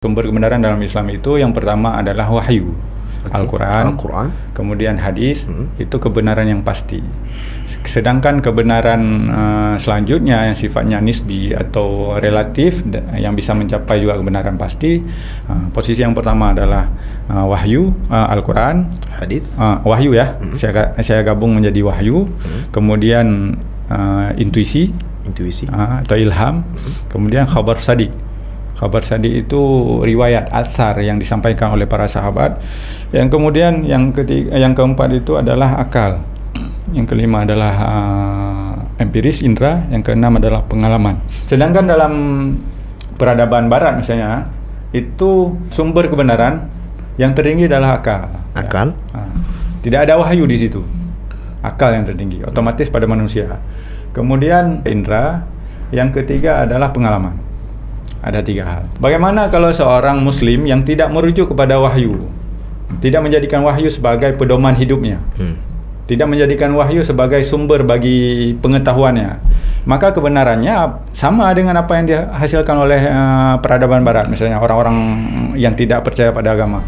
Sumber kebenaran dalam Islam itu yang pertama adalah wahyu, Al-Quran, kemudian hadis, itu kebenaran yang pasti. Sedangkan kebenaran selanjutnya yang sifatnya nisbi atau relatif, yang bisa mencapai juga kebenaran pasti, posisi yang pertama adalah wahyu, Al-Quran, hadis, wahyu ya, saya gabung menjadi wahyu, kemudian intuisi atau ilham, kemudian khabar sadiq. Khabar sadiq itu riwayat atsar yang disampaikan oleh para sahabat. Yang kemudian yang keempat itu adalah akal. Yang kelima adalah empiris, indera. Yang keenam adalah pengalaman. Sedangkan dalam peradaban barat misalnya, itu sumber kebenaran yang tertinggi adalah akal. Akal? Ya. Tidak ada wahyu di situ. Akal yang tertinggi, otomatis pada manusia. Kemudian indera. Yang ketiga adalah pengalaman. Ada 3 hal. Bagaimana kalau seorang muslim yang tidak merujuk kepada wahyu, tidak menjadikan wahyu sebagai pedoman hidupnya, tidak menjadikan wahyu sebagai sumber bagi pengetahuannya, maka kebenarannya sama dengan apa yang dihasilkan oleh peradaban barat, misalnya orang-orang yang tidak percaya pada agama.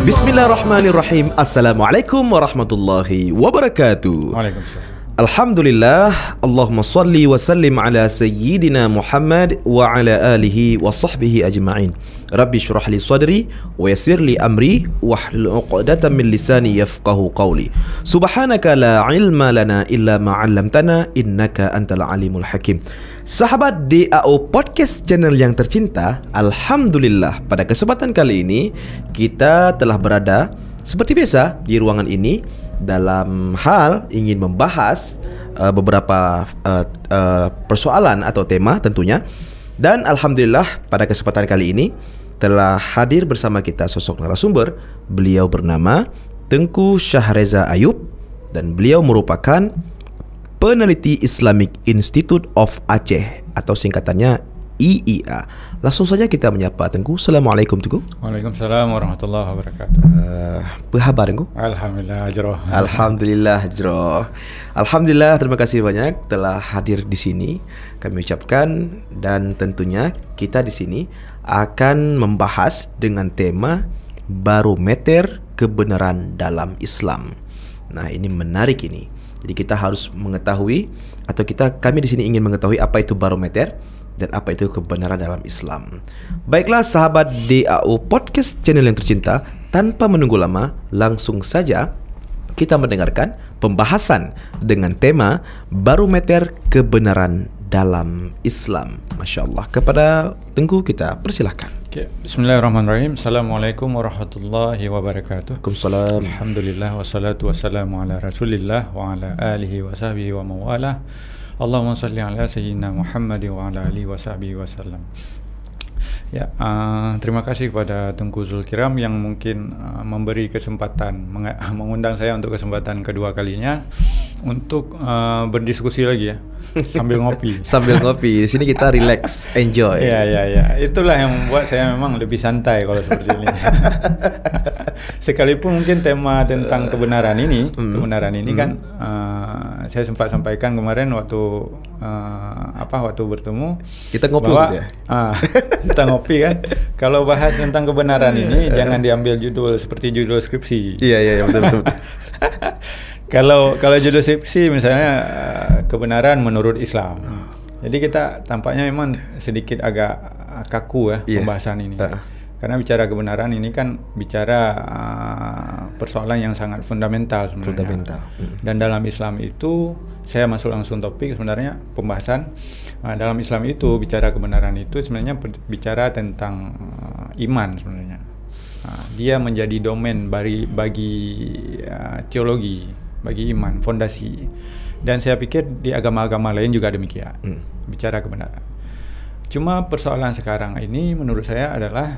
Bismillahirrahmanirrahim. Assalamualaikum warahmatullahi wabarakatuh. Waalaikumsalam. Alhamdulillah. Allahumma salli wa sallim ala sayyidina Muhammad wa ala alihi wa sahbihi ajma'in. Rabbi syrah li sadri wa yassir li amri wahlul 'uqdatam min lisani yafqahu qawli. Subhanaka la ilma lana illa ma 'allamtana innaka antal alimul hakim. Sahabat DAO Podcast Channel yang tercinta, alhamdulillah pada kesempatan kali ini kita telah berada seperti biasa di ruangan ini dalam hal ingin membahas beberapa persoalan atau tema tentunya. Dan alhamdulillah pada kesempatan kali ini telah hadir bersama kita sosok narasumber. Beliau bernama Tengku Syahreza Ayub dan beliau merupakan peneliti Islamic Institute of Aceh atau singkatannya IIA. Langsung saja kita menyapa Tengku. Assalamualaikum Tengku. Waalaikumsalam warahmatullahi wabarakatuh. Apa khabar Tengku? Alhamdulillah ajroh. Alhamdulillah ajroh. Alhamdulillah, terima kasih banyak telah hadir di sini. Kami ucapkan, dan tentunya kita di sini akan membahas dengan tema barometer kebenaran dalam Islam. Nah, ini menarik ini. Jadi kita harus mengetahui, atau kami di sini ingin mengetahui apa itu barometer dan apa itu kebenaran dalam Islam. Baiklah sahabat DAO Podcast Channel yang tercinta, tanpa menunggu lama, langsung saja kita mendengarkan pembahasan dengan tema barometer kebenaran dalam Islam. Masya Allah. Kepada Tengku kita persilahkan. Bismillahirrahmanirrahim. Assalamualaikum warahmatullahi wabarakatuh. Waalaikumsalam. Alhamdulillah wassalatu wassalamu ala Rasulillah wa ala alihi wa sahbihi wa mawalah. Allahumma salli ala sayyidina Muhammad wa ala alihi wa sahbihi wasallam. Ya, terima kasih kepada Tengku Zulkiram yang mungkin memberi kesempatan, mengundang saya untuk kesempatan kedua kalinya untuk berdiskusi lagi ya, sambil ngopi. Sambil ngopi. Di sini kita relax, enjoy. Ya. Itulah yang membuat saya memang lebih santai kalau seperti ini. Sekalipun mungkin tema tentang kebenaran ini kan saya sempat sampaikan kemarin waktu bertemu. Kita ngopi bahwa, gitu ya. Kita ngopi kan. Kalau bahas tentang kebenaran ini jangan diambil judul seperti judul skripsi. Iya, betul. Kalau judul skripsi misalnya kebenaran menurut Islam. Jadi kita tampaknya memang sedikit agak kaku ya pembahasan ini. Karena bicara kebenaran ini kan bicara persoalan yang sangat fundamental sebenarnya. Dan dalam Islam itu, saya masuk langsung topik sebenarnya pembahasan. Dalam Islam itu bicara kebenaran itu sebenarnya bicara tentang iman sebenarnya. Dia menjadi domain bagi teologi, bagi iman, fondasi. Dan saya pikir di agama-agama lain juga demikian. Bicara kebenaran. Cuma persoalan sekarang ini menurut saya adalah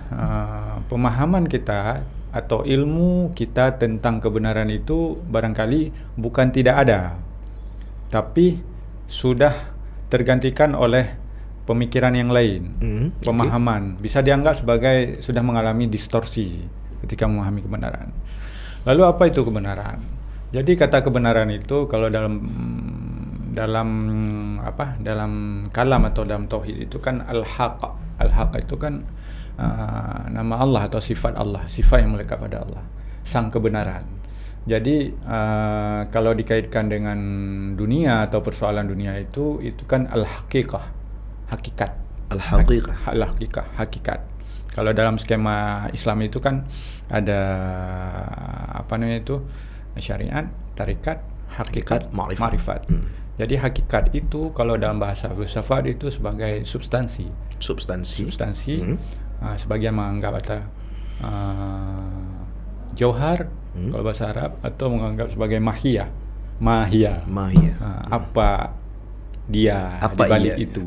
pemahaman kita atau ilmu kita tentang kebenaran itu barangkali bukan tidak ada, tapi sudah tergantikan oleh pemikiran yang lain, pemahaman, bisa dianggap sebagai sudah mengalami distorsi ketika memahami kebenaran. Lalu apa itu kebenaran? Jadi kata kebenaran itu kalau dalam kalam atau dalam tauhid itu kan al-haq. Al-haq itu kan nama Allah atau sifat Allah, sifat yang melekat pada Allah, sang kebenaran. Jadi kalau dikaitkan dengan dunia atau persoalan dunia itu kan al-haqiqah, hakikat. Al-haqiqah. Al-haqiqah, hakikat. Kalau dalam skema Islam itu kan ada syariat, tarikat, hakikat, ma'rifat. Jadi hakikat itu kalau dalam bahasa filsafat itu sebagai substansi. Sebagian menganggap jauhar kalau bahasa Arab, atau menganggap sebagai mahiyah. Apa dia di balik itu.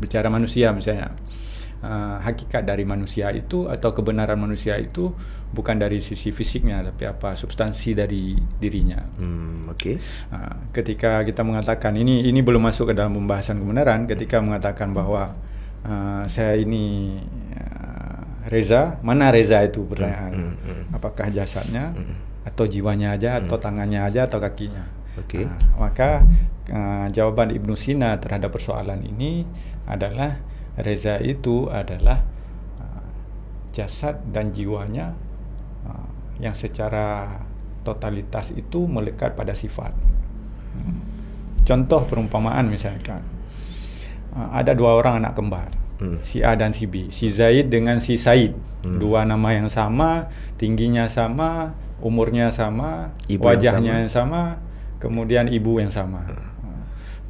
Bicara manusia misalnya. Hakikat dari manusia itu atau kebenaran manusia itu bukan dari sisi fisiknya, tapi apa substansi dari dirinya. Ketika kita mengatakan ini belum masuk ke dalam pembahasan kebenaran, ketika mengatakan bahwa saya ini Reza, mana Reza itu pertanyaan, apakah jasadnya atau jiwanya aja atau tangannya aja atau kakinya. Maka jawaban Ibnu Sina terhadap persoalan ini adalah Reza itu adalah jasad dan jiwanya yang secara totalitas itu melekat pada sifat. Contoh perumpamaan misalkan, ada dua orang anak kembar, si A dan si B, si Zaid dengan si Said, dua nama yang sama, tingginya sama, umurnya sama, wajahnya yang sama, kemudian ibu yang sama.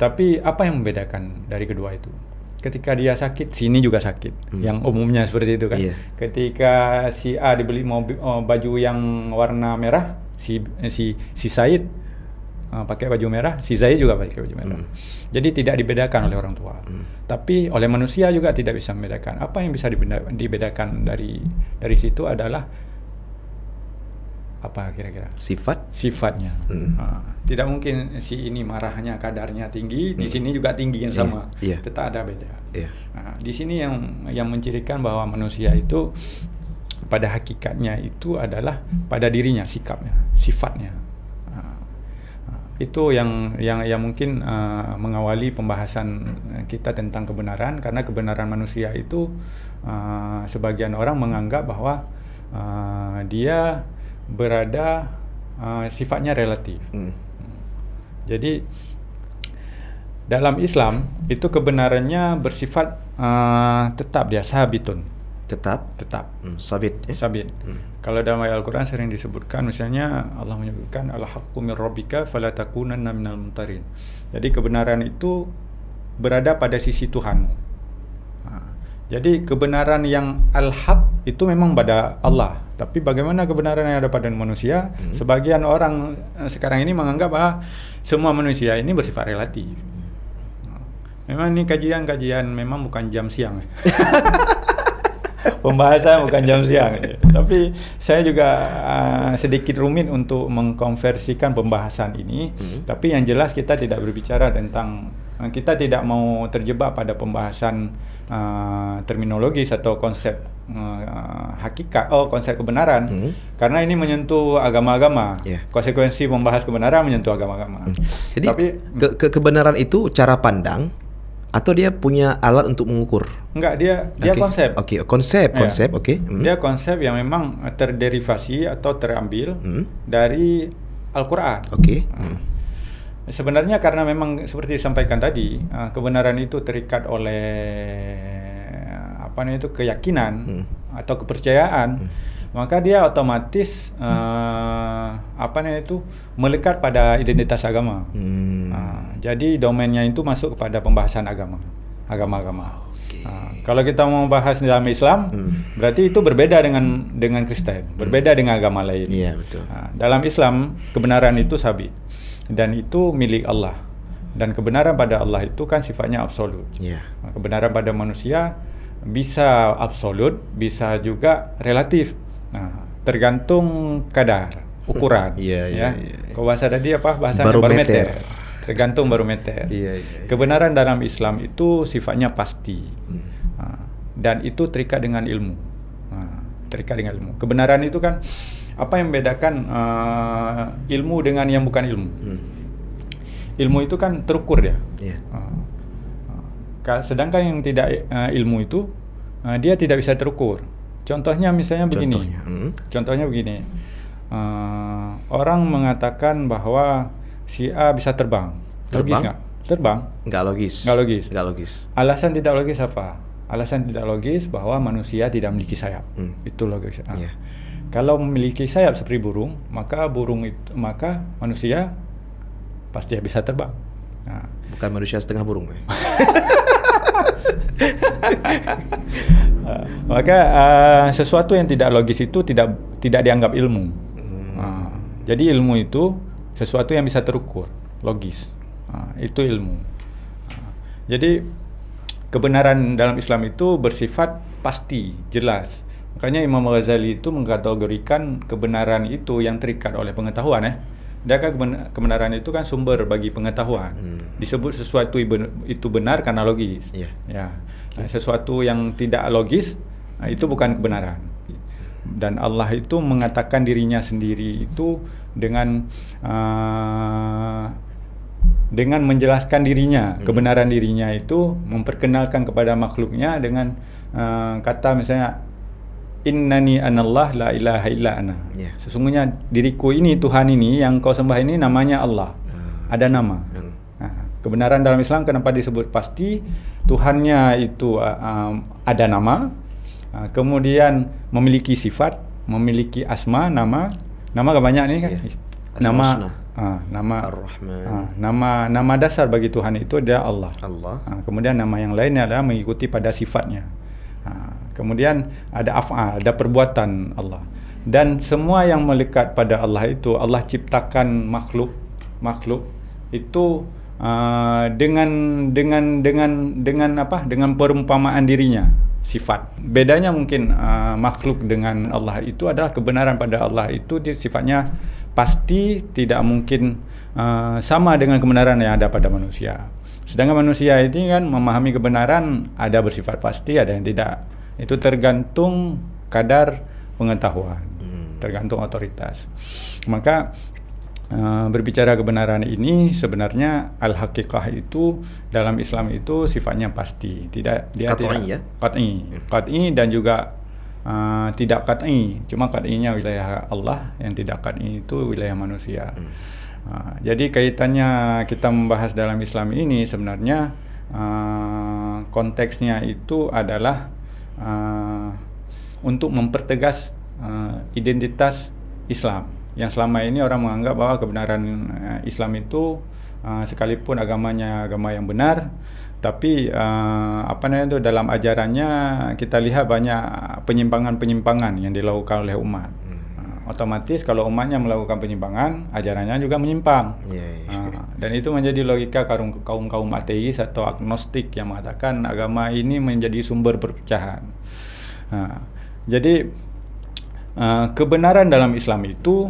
Tapi apa yang membedakan dari kedua itu? Ketika dia sakit, sini juga sakit. Yang umumnya seperti itu kan. Ketika si A dibeli baju yang warna merah, si Said pakai baju merah, si Zaid juga pakai baju merah. Jadi tidak dibedakan oleh orang tua. Tapi oleh manusia juga tidak bisa membedakan. Apa yang bisa dibedakan dari situ adalah apa kira-kira? Sifatnya. Tidak mungkin si ini marahnya kadarnya tinggi, di sini juga tinggi yang sama. Tetap ada beda. Di sini yang mencirikan bahwa manusia itu pada hakikatnya itu adalah pada dirinya, sikapnya, sifatnya. Itu yang mungkin mengawali pembahasan kita tentang kebenaran, karena kebenaran manusia itu sebagian orang menganggap bahwa dia berada sifatnya relatif. Jadi dalam Islam itu kebenarannya bersifat tetap, dia sabitun. Tetap. Sabit. Kalau dalam ayat Al-Quran sering disebutkan, misalnya Allah menyebutkan al-haqqu min rabbika fala takunanna minal mumtarin. Jadi kebenaran itu berada pada sisi Tuhanmu. Jadi kebenaran yang al-haq itu memang pada Allah. Tapi bagaimana kebenaran yang ada pada manusia? Sebagian orang sekarang ini menganggap bahwa semua manusia ini bersifat relatif. Memang ini kajian memang bukan jam siang. Pembahasan bukan jam siang. Tapi saya juga sedikit rumit untuk mengkonversikan pembahasan ini. Tapi yang jelas kita tidak berbicara tentang, kita tidak mau terjebak pada pembahasan terminologis atau konsep hakikat, konsep kebenaran, karena ini menyentuh agama-agama. Konsekuensi membahas kebenaran menyentuh agama-agama. Jadi tapi kebenaran itu cara pandang atau dia punya alat untuk mengukur? Enggak, dia konsep. Konsep. Dia konsep yang memang terderivasi atau terambil dari Al-Quran. Sebenarnya karena memang seperti disampaikan tadi, kebenaran itu terikat oleh keyakinan atau kepercayaan, maka dia otomatis melekat pada identitas agama. Jadi domainnya itu masuk kepada pembahasan agama-agama. Kalau kita mau bahas dalam Islam, berarti itu berbeda dengan Kristen, berbeda dengan agama lain. Dalam Islam kebenaran itu sabit dan itu milik Allah, dan kebenaran pada Allah itu kan sifatnya absolut. Kebenaran pada manusia bisa absolut, bisa juga relatif. Tergantung kadar, ukuran. Kalau bahasa tadi bahasanya barometer. tergantung barometer. Kebenaran dalam Islam itu sifatnya pasti. Dan itu terikat dengan ilmu. Terikat dengan ilmu. Kebenaran itu kan apa yang membedakan ilmu dengan yang bukan ilmu? Ilmu itu kan terukur dia. Sedangkan yang tidak ilmu itu dia tidak bisa terukur. Contohnya misalnya begini. Contohnya begini. Orang mengatakan bahwa si A bisa terbang. Logis nggak? Terbang? Nggak logis. Nggak logis. Alasan tidak logis apa? Alasan tidak logis bahwa manusia tidak memiliki sayap. Itu logis. Kalau memiliki sayap seperti burung, maka manusia pasti bisa terbang. Bukan manusia setengah burung. Maka sesuatu yang tidak logis itu tidak dianggap ilmu. Jadi ilmu itu sesuatu yang bisa terukur, logis. Itu ilmu. Jadi kebenaran dalam Islam itu bersifat pasti, jelas. Makanya Imam Ghazali itu mengkategorikan kebenaran itu yang terikat oleh pengetahuan. Dia kan kebenaran itu kan sumber bagi pengetahuan. Disebut sesuatu itu benar karena logis. Sesuatu yang tidak logis itu bukan kebenaran. Dan Allah itu mengatakan dirinya sendiri itu dengan menjelaskan dirinya, kebenaran dirinya itu memperkenalkan kepada makhluknya dengan kata misalnya innani anallah la ilaha illa ana. Sesungguhnya diriku ini, Tuhan ini yang kau sembah ini namanya Allah. Ada nama. Kebenaran dalam Islam kenapa disebut pasti? Tuhannya itu ada nama, kemudian memiliki sifat, memiliki asma, nama banyak nih kan? Nama dasar bagi Tuhan itu adalah Allah. Kemudian nama yang lainnya adalah mengikuti pada sifatnya. Kemudian ada af'al, ada perbuatan Allah. Dan semua yang melekat pada Allah itu, Allah ciptakan makhluk itu dengan perumpamaan dirinya, sifat. Bedanya mungkin makhluk dengan Allah itu adalah kebenaran pada Allah itu sifatnya pasti, tidak mungkin sama dengan kebenaran yang ada pada manusia. Sedangkan manusia ini kan memahami kebenaran ada bersifat pasti, ada yang tidak. Itu tergantung kadar pengetahuan, tergantung otoritas. Maka berbicara kebenaran ini sebenarnya al-haqiqah itu dalam Islam itu sifatnya pasti, tidak dia qat'i dan juga tidak qat'i. Cuma qat'inya wilayah Allah, yang tidak qat'i itu wilayah manusia. Jadi kaitannya kita membahas dalam Islam ini sebenarnya konteksnya itu adalah untuk mempertegas identitas Islam yang selama ini orang menganggap bahwa kebenaran Islam itu sekalipun agamanya agama yang benar, tapi dalam ajarannya kita lihat banyak penyimpangan-penyimpangan yang dilakukan oleh umat. Otomatis kalau umatnya melakukan penyimpangan, ajarannya juga menyimpang. Dan itu menjadi logika kaum ateis atau agnostik yang mengatakan agama ini menjadi sumber perpecahan. Jadi kebenaran dalam Islam itu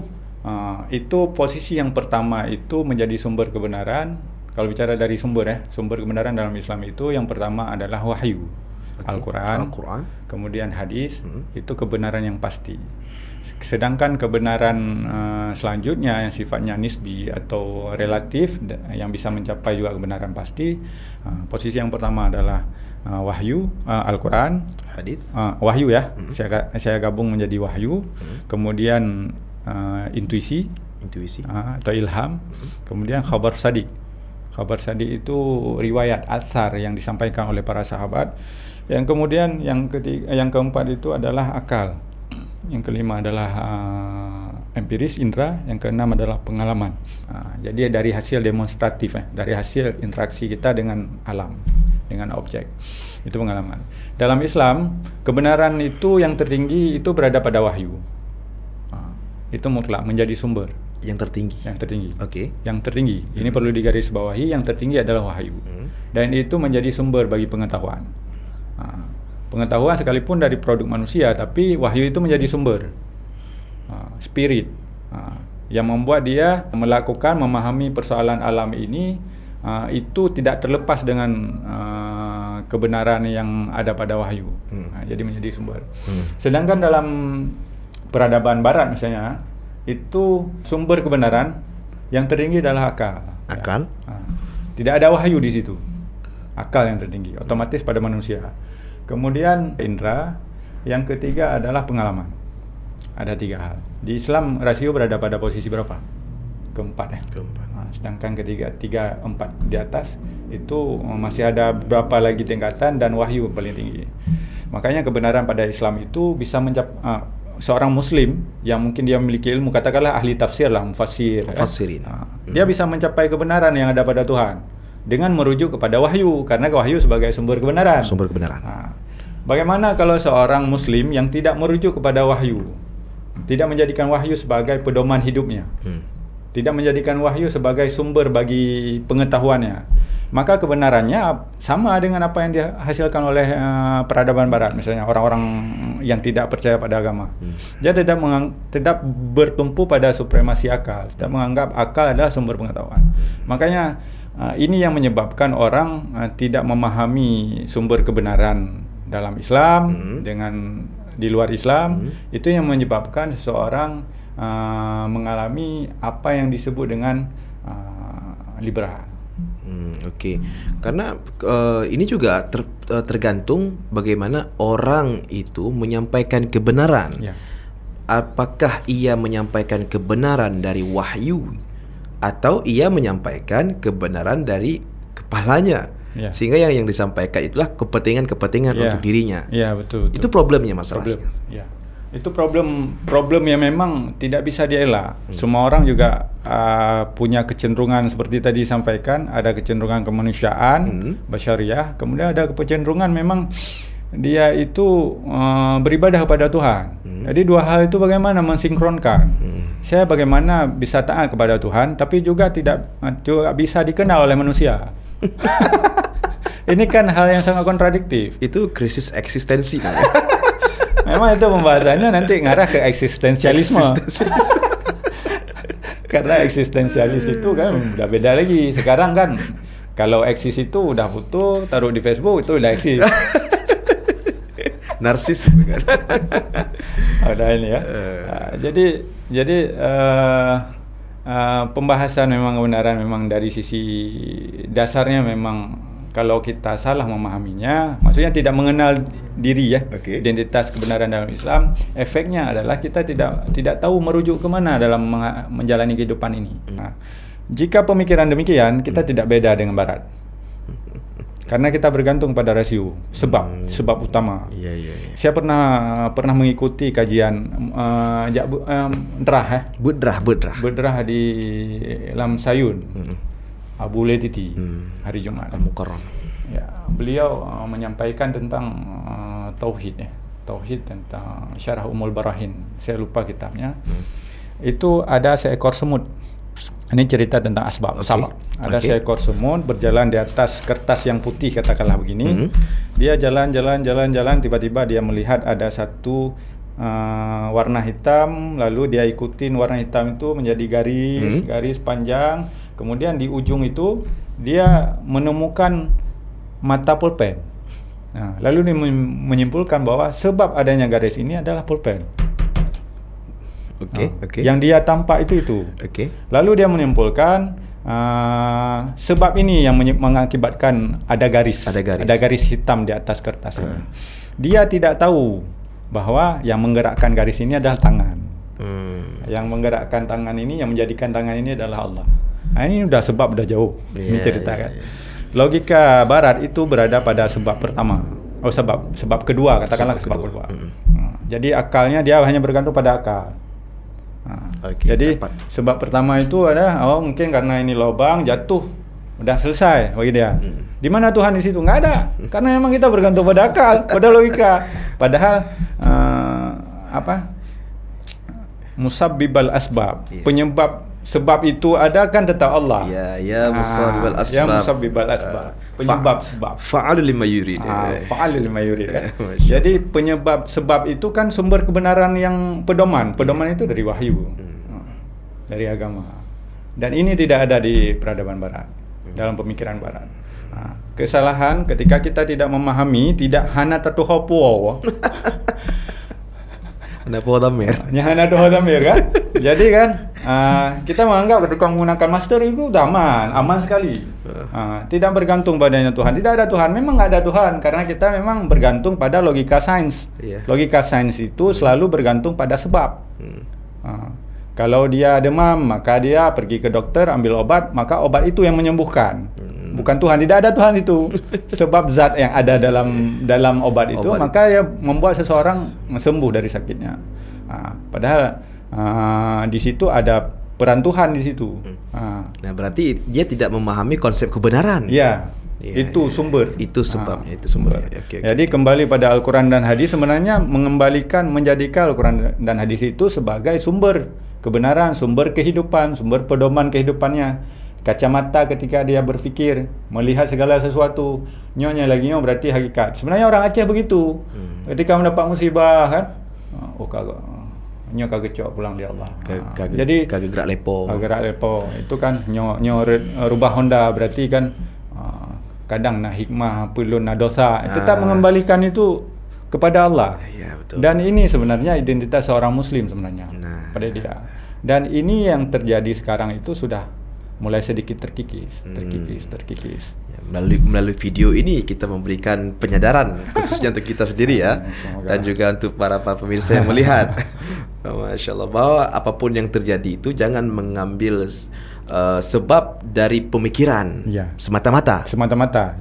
posisi yang pertama itu menjadi sumber kebenaran. Kalau bicara dari sumber kebenaran dalam Islam itu yang pertama adalah wahyu, Al-Quran, kemudian hadis, itu kebenaran yang pasti. Sedangkan kebenaran selanjutnya yang sifatnya nisbi atau relatif yang bisa mencapai juga kebenaran pasti, posisi yang pertama adalah wahyu, Al-Quran, hadis, wahyu ya, saya gabung menjadi wahyu, kemudian intuisi atau ilham, kemudian khabar sadiq. Khabar sadiq itu riwayat atsar yang disampaikan oleh para sahabat. Yang kemudian yang keempat itu adalah akal. Yang kelima adalah empiris, indera. Yang keenam adalah pengalaman. Jadi dari hasil demonstratif, dari hasil interaksi kita dengan alam, dengan objek, itu pengalaman. Dalam Islam, kebenaran itu yang tertinggi itu berada pada wahyu. Itu mutlak menjadi sumber. Yang tertinggi. Yang tertinggi. Ini perlu digarisbawahi. Yang tertinggi adalah wahyu. Dan itu menjadi sumber bagi pengetahuan. Pengetahuan sekalipun dari produk manusia, tapi wahyu itu menjadi sumber. Spirit. yang membuat dia melakukan memahami persoalan alam ini itu tidak terlepas dengan kebenaran yang ada pada wahyu. Jadi menjadi sumber. Sedangkan dalam peradaban barat misalnya, itu sumber kebenaran yang tertinggi adalah akal. Akal? Ya. Tidak ada wahyu di situ. Akal yang tertinggi, otomatis pada manusia. Kemudian indera, yang ketiga adalah pengalaman. Ada 3 hal. Di Islam rasio berada pada posisi berapa? Keempat ya. Sedangkan ketiga, 3, 4 di atas itu masih ada berapa lagi tingkatan dan wahyu paling tinggi. Makanya kebenaran pada Islam itu bisa seorang Muslim yang mungkin dia memiliki ilmu, katakanlah ahli tafsir lah, mufassirin. Dia bisa mencapai kebenaran yang ada pada Tuhan dengan merujuk kepada wahyu, karena wahyu sebagai sumber kebenaran. Bagaimana kalau seorang Muslim yang tidak merujuk kepada wahyu, tidak menjadikan wahyu sebagai pedoman hidupnya, tidak menjadikan wahyu sebagai sumber bagi pengetahuannya, maka kebenarannya sama dengan apa yang dihasilkan oleh peradaban barat, misalnya orang-orang yang tidak percaya pada agama. Dia tidak bertumpu pada supremasi akal, tidak menganggap akal adalah sumber pengetahuan. Makanya ini yang menyebabkan orang tidak memahami sumber kebenaran dalam Islam dengan di luar Islam. Itu yang menyebabkan seseorang mengalami apa yang disebut dengan liberal. Oke. Karena ini juga tergantung bagaimana orang itu menyampaikan kebenaran. Apakah ia menyampaikan kebenaran dari wahyu atau ia menyampaikan kebenaran dari kepalanya? Sehingga yang disampaikan itulah kepentingan untuk dirinya. Betul. Itu problemnya, masalahnya. Itu problem yang memang tidak bisa dielak. Semua orang juga punya kecenderungan seperti tadi disampaikan, ada kecenderungan kemanusiaan, basyariah, kemudian ada kecenderungan memang dia itu beribadah kepada Tuhan. Jadi 2 hal itu bagaimana mensinkronkan. Saya bagaimana bisa taat kepada Tuhan tapi juga juga bisa dikenal oleh manusia. Ini kan hal yang sangat kontradiktif. Itu krisis eksistensi kan? Memang itu pembahasannya nanti ngarah ke eksistensialisme. Karena eksistensialis itu kan udah beda lagi. Sekarang kan kalau eksis itu udah foto taruh di Facebook itu udah eksis. Narsis kan. Udah ini ya. Jadi pembahasan memang kebenaran memang dari sisi dasarnya memang kalau kita salah memahaminya, maksudnya tidak mengenal diri ya, identitas kebenaran dalam Islam, efeknya adalah kita tidak tahu merujuk kemana dalam menjalani kehidupan ini. Nah, jika pemikiran demikian, kita tidak beda dengan Barat, karena kita bergantung pada rasio, sebab utama. Saya pernah mengikuti kajian Budrah di Lam Sayun. Abu Letiti hari Jumat. Ya, beliau menyampaikan tentang tauhid ya. Tauhid tentang Syarah Ummul Barahin. Saya lupa kitabnya. Itu ada seekor semut. Ini cerita tentang asbab. Ada seekor semut berjalan di atas kertas yang putih, katakanlah begini. Dia jalan tiba-tiba dia melihat ada satu warna hitam, lalu dia ikutin warna hitam itu menjadi garis panjang. Kemudian di ujung itu dia menemukan mata pulpen. Nah, lalu dia menyimpulkan bahwa sebab adanya garis ini adalah pulpen. Yang dia tampak itu. Lalu dia menyimpulkan sebab ini yang mengakibatkan ada garis hitam di atas kertas ini. Dia tidak tahu bahwa yang menggerakkan garis ini adalah tangan. Yang menggerakkan tangan ini, yang menjadikan tangan ini adalah Allah. Nah, ini udah jauh. Ini cerita kan. Logika Barat itu berada pada sebab pertama. Sebab kedua, katakanlah sebab kedua. Jadi akalnya dia hanya bergantung pada akal. Jadi sebab pertama itu ada mungkin karena ini lubang jatuh, udah selesai bagi dia. Di mana Tuhan di situ? Nggak ada. Karena memang kita bergantung pada akal, pada logika. Padahal musabbibal asbab, penyebab sebab itu ada kan tetap Allah. Musabbibal asbab. Musabbibal asbab. Penyebab sebab. Fa'alul lima yurid. Fa'alul lima yurid. Jadi penyebab sebab itu kan sumber kebenaran yang pedoman. Pedoman itu dari wahyu. dari agama. Dan ini tidak ada di peradaban Barat, dalam pemikiran Barat. Kesalahan ketika kita tidak memahami, tidak hana tatu hopo. Hana po tamir. Hana tatu tamir kan? Jadi kan kita menganggap ketika menggunakan master itu udah aman sekali. Tidak bergantung padanya Tuhan. Tidak ada Tuhan. Memang nggak ada Tuhan karena kita memang bergantung pada logika sains. Logika sains itu selalu bergantung pada sebab. Kalau dia demam, maka dia pergi ke dokter ambil obat, maka obat itu yang menyembuhkan. Bukan Tuhan, tidak ada Tuhan itu. Sebab zat yang ada dalam obat itu, maka ya membuat seseorang sembuh dari sakitnya. Padahal di situ ada peran Tuhan di situ. Nah, berarti dia tidak memahami konsep kebenaran. Ya. Itu sumber. Itu sebabnya, itu sumbernya. Okay. Jadi kembali pada Al-Quran dan hadis, sebenarnya menjadikan Al-Quran dan hadis itu sebagai sumber kebenaran, sumber kehidupan, sumber pedoman kehidupannya. Kacamata ketika dia berfikir, melihat segala sesuatu. Nyonya lagi berarti hakikat. Sebenarnya orang Aceh begitu. Ketika mendapat musibah kan, nyo kagak cok pulang dia Allah. Jadi kagak gerak lepo. Itu kan nyo rubah Honda berarti kan kadang hikmah pelun dosa. Tetap mengembalikan itu kepada Allah. Ya, betul. Dan ini sebenarnya identitas seorang muslim sebenarnya pada dia. Dan ini yang terjadi sekarang itu sudah mulai sedikit terkikis. Ya, melalui video ini kita memberikan penyadaran khususnya untuk kita sendiri ya, dan juga untuk para pemirsa yang melihat. Masya Allah, bahwa apapun yang terjadi itu jangan mengambil sebab dari pemikiran semata-mata.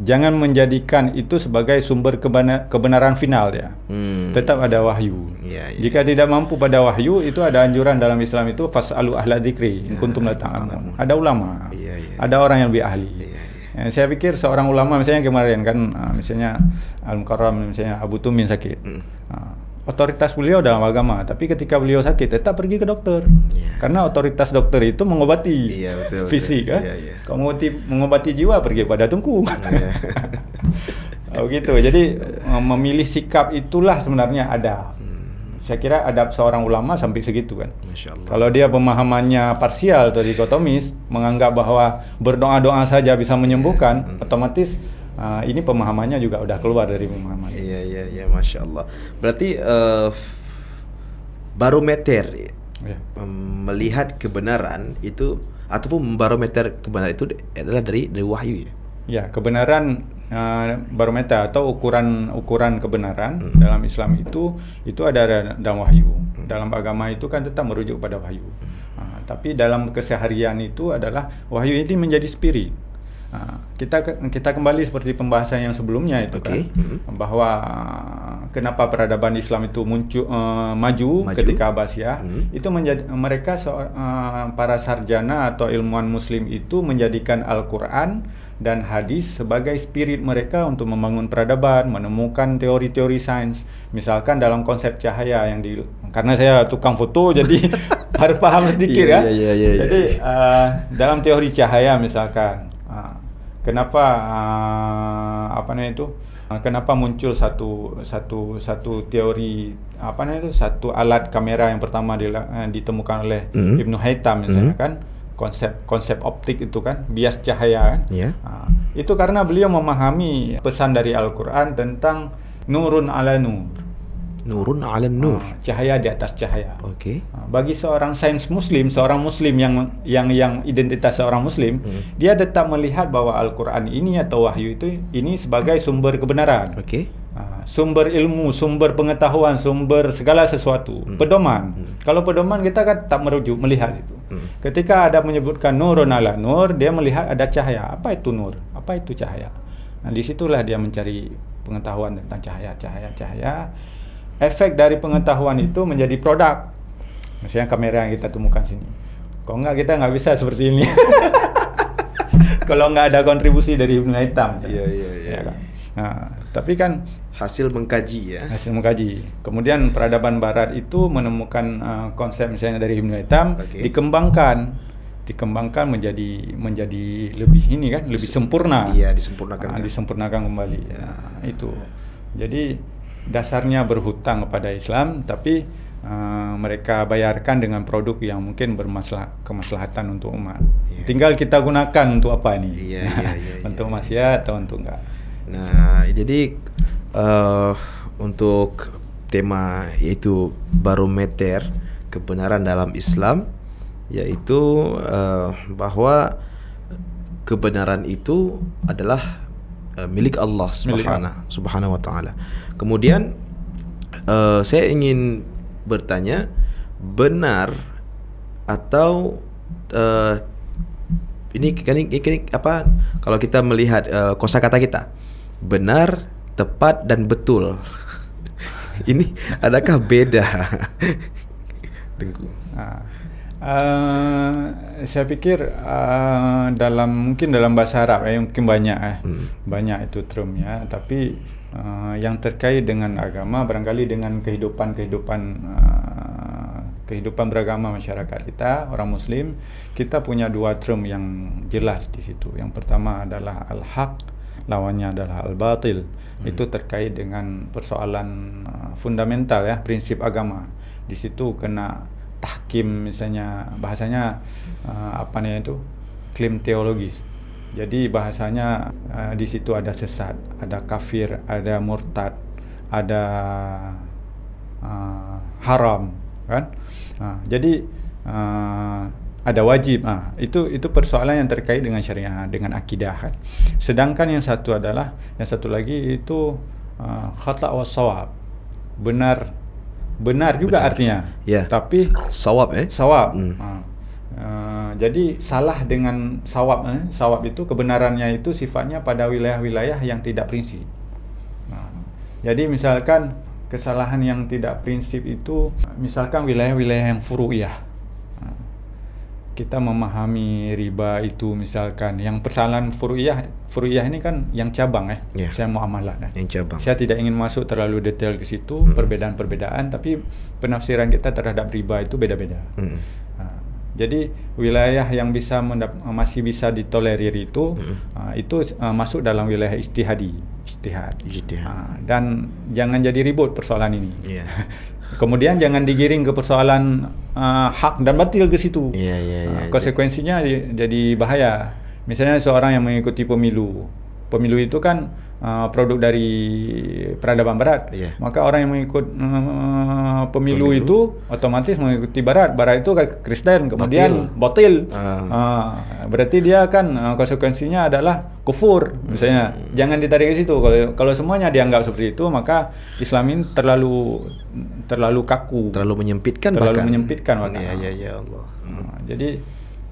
Jangan menjadikan itu sebagai sumber kebenaran final ya. Tetap ada wahyu. Jika tidak mampu pada wahyu, itu ada anjuran dalam Islam itu fas'alu ahla dzikri in kuntum la ta'lamun. Ada ulama. Ada orang yang lebih ahli. Saya pikir seorang ulama misalnya kemarin kan misalnya Al-Mukarram, misalnya Abu Tumin sakit. Otoritas beliau dalam agama, tapi ketika beliau sakit tetap pergi ke dokter. Karena otoritas dokter itu mengobati fisik kan. Kalau mengobati jiwa pergi pada tungku. Gitu. Jadi memilih sikap itulah sebenarnya ada. Saya kira adab seorang ulama sampai segitu kan. Kalau dia pemahamannya parsial atau dikotomis, menganggap bahwa berdoa-doa saja bisa menyembuhkan, otomatis ini pemahamannya juga udah keluar dari pemahaman. Iya, Masya Allah. Berarti barometer melihat kebenaran itu, ataupun barometer kebenaran itu adalah dari wahyu ya? Ya, kebenaran barometer atau ukuran kebenaran dalam Islam itu ada dalam wahyu. Dalam agama itu kan tetap merujuk pada wahyu. Tapi dalam keseharian itu adalah wahyu ini menjadi spirit. Kita kembali seperti pembahasan yang sebelumnya itu kan, bahwa kenapa peradaban Islam itu maju ketika Abbasiyah, itu menjadi mereka para sarjana atau ilmuwan muslim itu menjadikan Al-Quran dan hadis sebagai spirit mereka untuk membangun peradaban, menemukan teori-teori sains. Misalkan dalam konsep cahaya karena saya tukang foto jadi harus paham sedikit ya. Jadi dalam teori cahaya misalkan kenapa kenapa muncul satu teori satu alat kamera yang pertama ditemukan oleh Ibnu Haytham misalnya kan, konsep optik itu kan, bias cahaya kan. Itu karena beliau memahami pesan dari Al-Quran tentang nurun ala nur. Nurun ala nur. Cahaya di atas cahaya. Bagi seorang sains muslim, seorang muslim yang identitas seorang muslim, dia tetap melihat bahwa Al-Quran ini atau wahyu ini sebagai sumber kebenaran. Sumber ilmu, sumber pengetahuan, sumber segala sesuatu, pedoman. Kalau pedoman kita kan tak merujuk melihat itu. Ketika ada menyebutkan nurun ala nur, dia melihat ada cahaya. Apa itu nur? Apa itu cahaya? Nah, disitulah dia mencari pengetahuan tentang cahaya. Efek dari pengetahuan itu menjadi produk. Misalnya kamera yang kita temukan sini. Kalau enggak, kita nggak bisa seperti ini. Kalau nggak ada kontribusi dari Ibnu Haytham. Iya. Kan? Nah, tapi kan hasil mengkaji ya. Kemudian peradaban Barat itu menemukan konsep misalnya dari Ibnu Haytham, dikembangkan menjadi lebih ini kan, lebih sempurna. Iya, disempurnakan. Disempurnakan kembali. Itu. Jadi dasarnya berhutang kepada Islam, tapi mereka bayarkan dengan produk yang mungkin kemaslahatan untuk umat. Tinggal kita gunakan untuk apa nih? Untuk maksiat atau untuk enggak. Nah, jadi untuk tema yaitu barometer kebenaran dalam Islam, yaitu bahwa kebenaran itu adalah milik Allah Subhanahu wa taala. Kemudian saya ingin bertanya, benar atau ini apa, kalau kita melihat kosakata kita, benar, tepat dan betul. Ini adakah beda? Saya pikir mungkin dalam bahasa Arab mungkin banyak itu termnya, tapi yang terkait dengan agama barangkali dengan kehidupan beragama masyarakat kita, orang Muslim, kita punya dua term yang jelas di situ. Yang pertama adalah al-haq, lawannya adalah al-batil. Itu terkait dengan persoalan fundamental prinsip agama. Di situ kena tahkim, misalnya bahasanya klaim teologis. Jadi bahasanya di situ ada sesat, ada kafir, ada murtad, ada haram, kan? Jadi ada wajib. Itu persoalan yang terkait dengan syariah, dengan akidah, kan? Sedangkan yang satu lagi itu khata' wa shawab. Benar juga artinya, tapi sawab jadi salah dengan sawab. Sawab itu kebenarannya itu sifatnya pada wilayah-wilayah yang tidak prinsip. Jadi misalkan kesalahan yang tidak prinsip itu, misalkan wilayah-wilayah yang furu'iyah. Kita memahami riba itu, misalkan yang persalahan furu'iyah ini kan yang cabang saya muamalah yang cabang. Saya tidak ingin masuk terlalu detail ke situ, perbedaan-perbedaan, tapi penafsiran kita terhadap riba itu beda-beda. Jadi wilayah yang masih bisa ditolerir itu masuk dalam wilayah istihad. Dan jangan jadi ribut persoalan ini. Kemudian jangan digiring ke persoalan hak dan batil ke situ. Konsekuensinya jadi bahaya. Misalnya seorang yang mengikuti pemilu itu kan produk dari peradaban barat. Maka orang yang mengikut pemilu itu otomatis mengikuti barat itu Kristen, kemudian batil. Berarti dia kan konsekuensinya adalah kufur misalnya. Jangan ditarik ke situ. Kalau semuanya dianggap seperti itu, maka Islam ini terlalu kaku, terlalu menyempitkan bahkan. Ya Allah.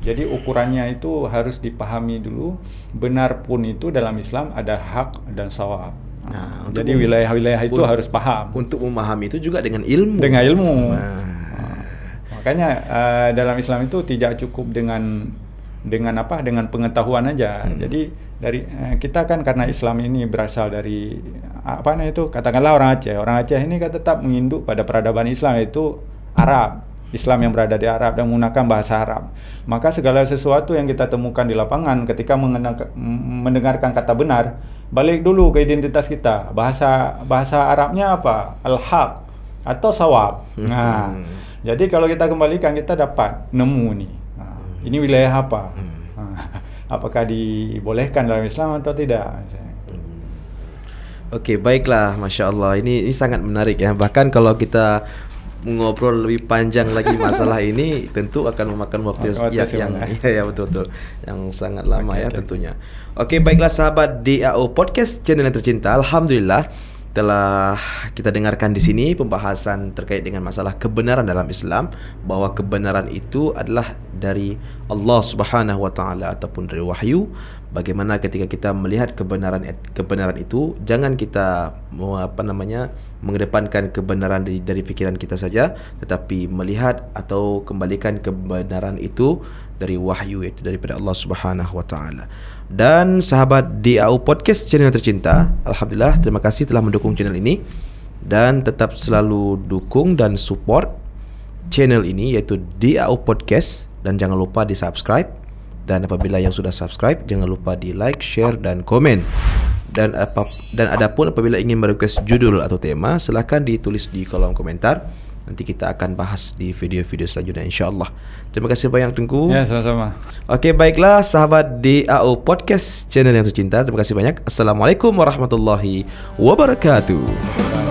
Jadi ukurannya itu harus dipahami dulu. Benar pun itu dalam Islam ada hak dan sawab. Jadi wilayah-wilayah itu harus paham. Untuk memahami itu juga dengan ilmu. Makanya dalam Islam itu tidak cukup dengan pengetahuan aja. Jadi dari kita kan, karena Islam ini berasal dari katakanlah orang Aceh ini kan tetap menginduk pada peradaban Islam, yaitu Arab. Islam yang berada di Arab dan menggunakan bahasa Arab. Maka segala sesuatu yang kita temukan di lapangan ketika mendengarkan kata benar, balik dulu ke identitas kita. Bahasa Arabnya apa? Al-haq atau sawab. Jadi kalau kita kembalikan, kita dapat nemu nih. Ini wilayah apa? Apakah dibolehkan dalam Islam atau tidak? Oke, baiklah, Masya Allah. Ini sangat menarik ya. Bahkan kalau kita ngobrol lebih panjang lagi masalah ini, tentu akan memakan waktu yang betul-betul yang sangat lama tentunya. Oke, baiklah sahabat DAO Podcast, channel yang tercinta. Alhamdulillah telah kita dengarkan di sini pembahasan terkait dengan masalah kebenaran dalam Islam, bahwa kebenaran itu adalah dari Allah Subhanahu wa taala ataupun dari wahyu. Bagaimana ketika kita melihat kebenaran itu, jangan kita mengedepankan kebenaran dari pikiran kita saja, tetapi melihat atau kembalikan kebenaran itu dari wahyu, yaitu daripada Allah Subhanahu wa taala. Dan sahabat DAO Podcast, channel yang tercinta, alhamdulillah terima kasih telah mendukung channel ini, dan tetap selalu dukung dan support channel ini, yaitu DAO Podcast, dan jangan lupa di subscribe. Dan apabila yang sudah subscribe, jangan lupa di like, share, dan komen. Dan adapun apabila ingin merequest judul atau tema, silakan ditulis di kolom komentar. Nanti kita akan bahas di video-video selanjutnya insya-Allah. Terima kasih banyak Tengku. Ya, sama-sama. Okey, baiklah sahabat DAO Podcast channel yang tercinta. Terima kasih banyak. Assalamualaikum warahmatullahi wabarakatuh.